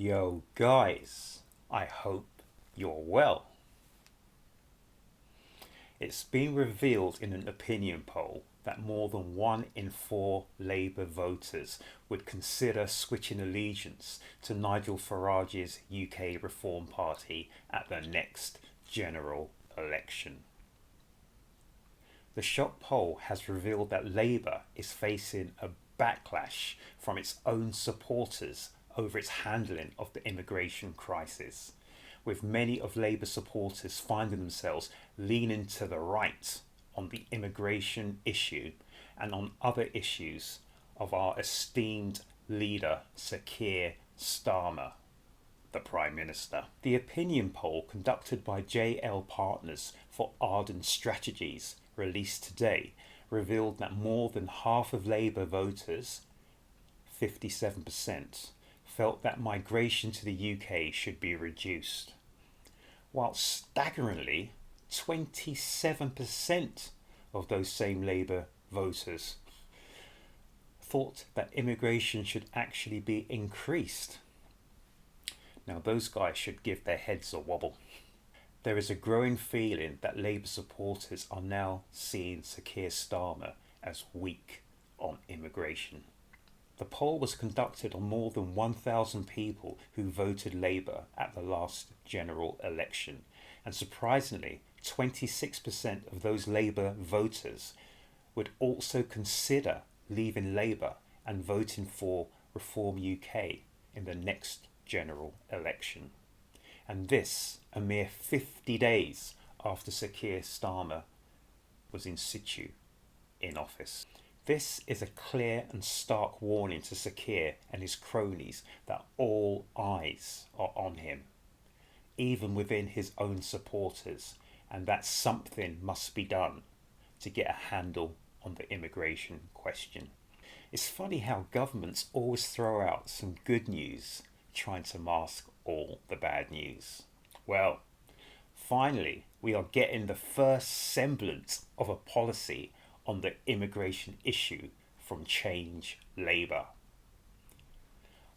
Yo guys, I hope you're well. It's been revealed in an opinion poll that more than 1 in 4 Labour voters would consider switching allegiance to Nigel Farage's UK Reform Party at the next general election. The shock poll has revealed that Labour is facing a backlash from its own supporters over its handling of the immigration crisis, with many of Labour supporters finding themselves leaning to the right on the immigration issue and on other issues of our esteemed leader Sir Keir Starmer, the Prime Minister. The opinion poll conducted by JL Partners for Urb'n Strategies, released today, revealed that more than half of Labour voters, 57%, felt that migration to the UK should be reduced, while staggeringly 27% of those same Labour voters thought that immigration should actually be increased. Now those guys should give their heads a wobble. There is a growing feeling that Labour supporters are now seeing Sir Keir Starmer as weak on immigration. The poll was conducted on more than 1,000 people who voted Labour at the last general election, and surprisingly 26% of those Labour voters would also consider leaving Labour and voting for Reform UK in the next general election. And this a mere 50 days after Sir Keir Starmer was in situ in office. This is a clear and stark warning to Sir Keir and his cronies that all eyes are on him, even within his own supporters, and that something must be done to get a handle on the immigration question. It's funny how governments always throw out some good news trying to mask all the bad news. Well, finally, we are getting the first semblance of a policy on the immigration issue from Change Labour.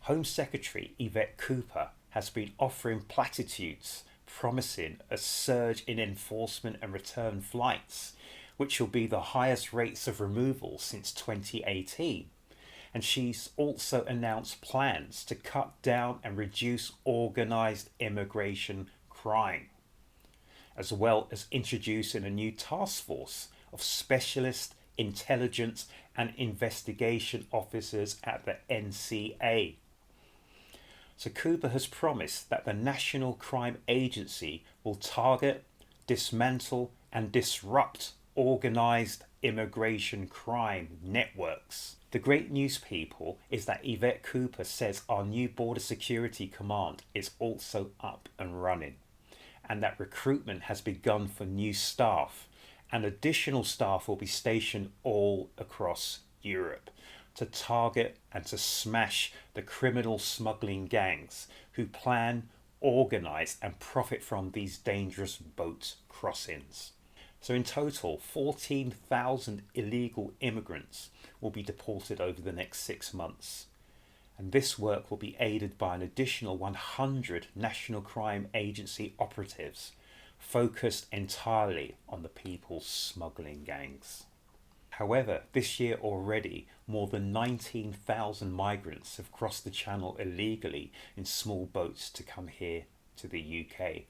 Home Secretary Yvette Cooper has been offering platitudes promising a surge in enforcement and return flights, which will be the highest rates of removal since 2018. And she's also announced plans to cut down and reduce organised immigration crime, as well as introducing a new task force of specialist intelligence and investigation officers at the NCA. So Cooper has promised that the National Crime Agency will target, dismantle and disrupt organised immigration crime networks. The great news, people, is that Yvette Cooper says our new Border Security Command is also up and running, and that recruitment has begun for new staff, and additional staff will be stationed all across Europe to target and to smash the criminal smuggling gangs who plan, organise and profit from these dangerous boat crossings. So in total, 14,000 illegal immigrants will be deported over the next 6 months. And this work will be aided by an additional 100 National Crime Agency operatives focused entirely on the people smuggling gangs. However, this year already, more than 19,000 migrants have crossed the Channel illegally in small boats to come here to the UK.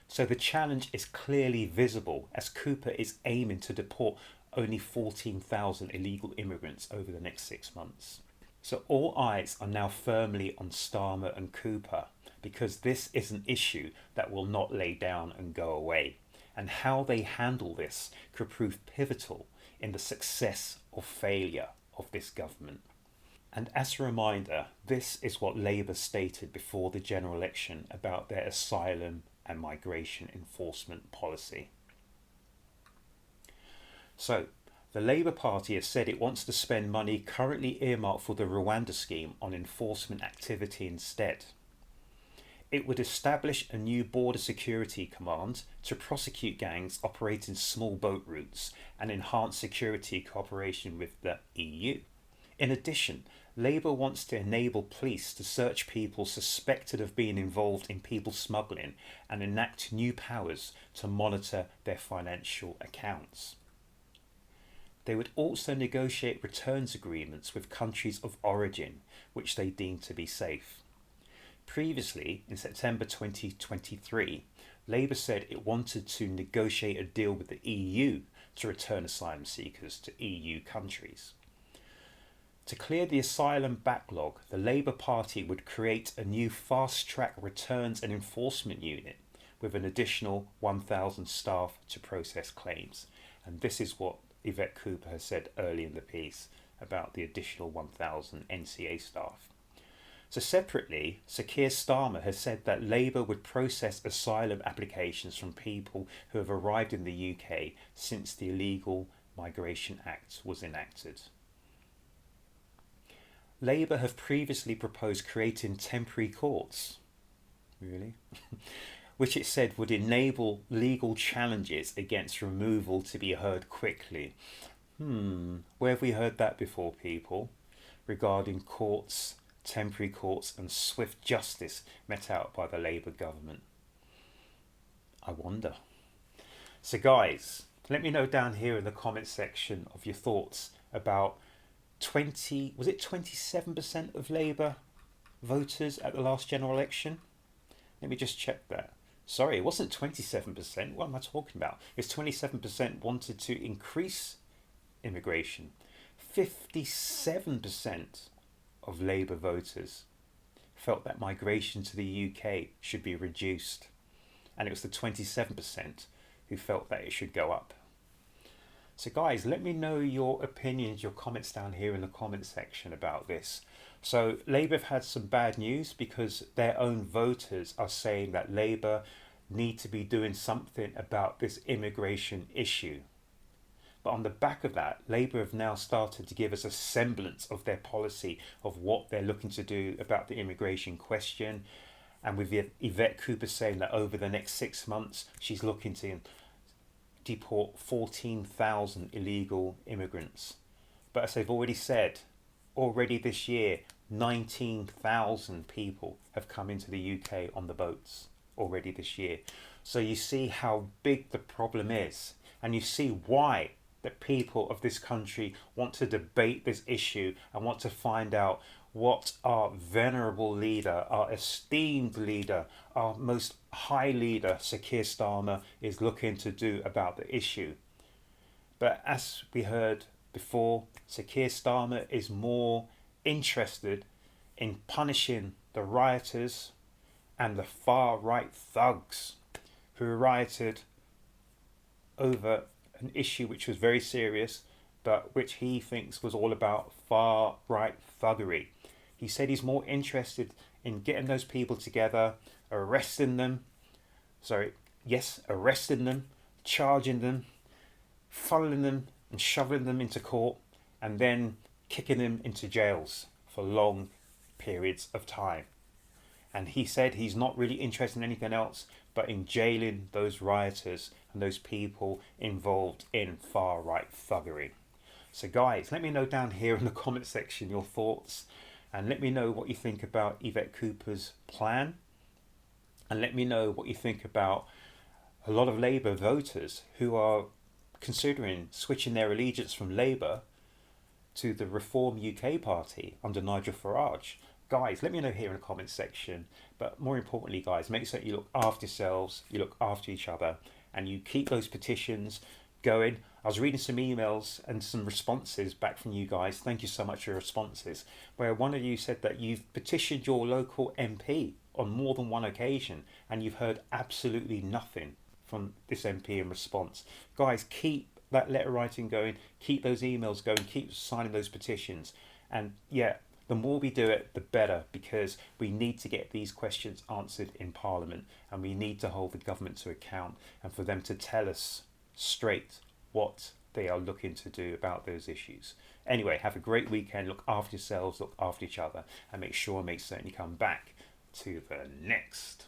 So the challenge is clearly visible, as Cooper is aiming to deport only 14,000 illegal immigrants over the next 6 months. So all eyes are now firmly on Starmer and Cooper, because this is an issue that will not lay down and go away, and how they handle this could prove pivotal in the success or failure of this government. And as a reminder, this is what Labour stated before the general election about their asylum and migration enforcement policy. So, the Labour Party has said it wants to spend money currently earmarked for the Rwanda scheme on enforcement activity instead. It would establish a new border security command to prosecute gangs operating small boat routes and enhance security cooperation with the EU. In addition, Labour wants to enable police to search people suspected of being involved in people smuggling and enact new powers to monitor their financial accounts. They would also negotiate returns agreements with countries of origin, which they deem to be safe. Previously, in September 2023, Labour said it wanted to negotiate a deal with the EU to return asylum seekers to EU countries. To clear the asylum backlog, the Labour Party would create a new fast-track returns and enforcement unit with an additional 1,000 staff to process claims. And this is what Yvette Cooper has said early in the piece about the additional 1,000 NCA staff. So separately, Sir Keir Starmer has said that Labour would process asylum applications from people who have arrived in the UK since the Illegal Migration Act was enacted. Labour have previously proposed creating temporary courts, really, which it said would enable legal challenges against removal to be heard quickly. Where have we heard that before, people? Regarding courts, temporary courts and swift justice met out by the Labour government. I wonder. So guys, let me know down here in the comment section of your thoughts about 27% of Labour voters at the last general election? Let me just check that. Sorry, it wasn't 27%. What am I talking about? It's 27% wanted to increase immigration. 57% of Labour voters felt that migration to the UK should be reduced. And it was the 27% who felt that it should go up. So guys, let me know your opinions, your comments down here in the comment section about this. So Labour have had some bad news because their own voters are saying that Labour need to be doing something about this immigration issue. But on the back of that, Labour have now started to give us a semblance of their policy of what they're looking to do about the immigration question. And with Yvette Cooper saying that over the next 6 months, she's looking to deport 14,000 illegal immigrants. But as they've already said, already this year, 19,000 people have come into the UK on the boats already this year. So you see how big the problem is, and you see why the people of this country want to debate this issue and want to find out what our venerable leader, our esteemed leader, our most high leader, Sir Keir Starmer, is looking to do about the issue. But as we heard before, Sir Keir Starmer is more interested in punishing the rioters and the far-right thugs who rioted over an issue which was very serious, but which he thinks was all about far-right thuggery. He said he's more interested in getting those people together, arresting them, charging them, funneling them and shoveling them into court, and then kicking them into jails for long periods of time. And he said he's not really interested in anything else but in jailing those rioters and those people involved in far-right thuggery. So guys, let me know down here in the comment section your thoughts, and let me know what you think about Yvette Cooper's plan, and let me know what you think about a lot of Labour voters who are considering switching their allegiance from Labour to the Reform UK party under Nigel Farage. Guys, let me know here in the comment section. But more importantly, guys, make sure you look after yourselves, you look after each other, and you keep those petitions going. I was reading some emails and some responses back from you guys. Thank you so much for your responses, where one of you said that you've petitioned your local MP on more than one occasion and you've heard absolutely nothing from this MP in response. Guys, keep that letter writing going, keep those emails going, keep signing those petitions. And yeah, the more we do it, the better, because we need to get these questions answered in Parliament, and we need to hold the government to account and for them to tell us straight what they are looking to do about those issues. Anyway, have a great weekend, look after yourselves, look after each other, and make certain you come back to the next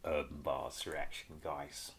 Urb'n Bars reaction, guys.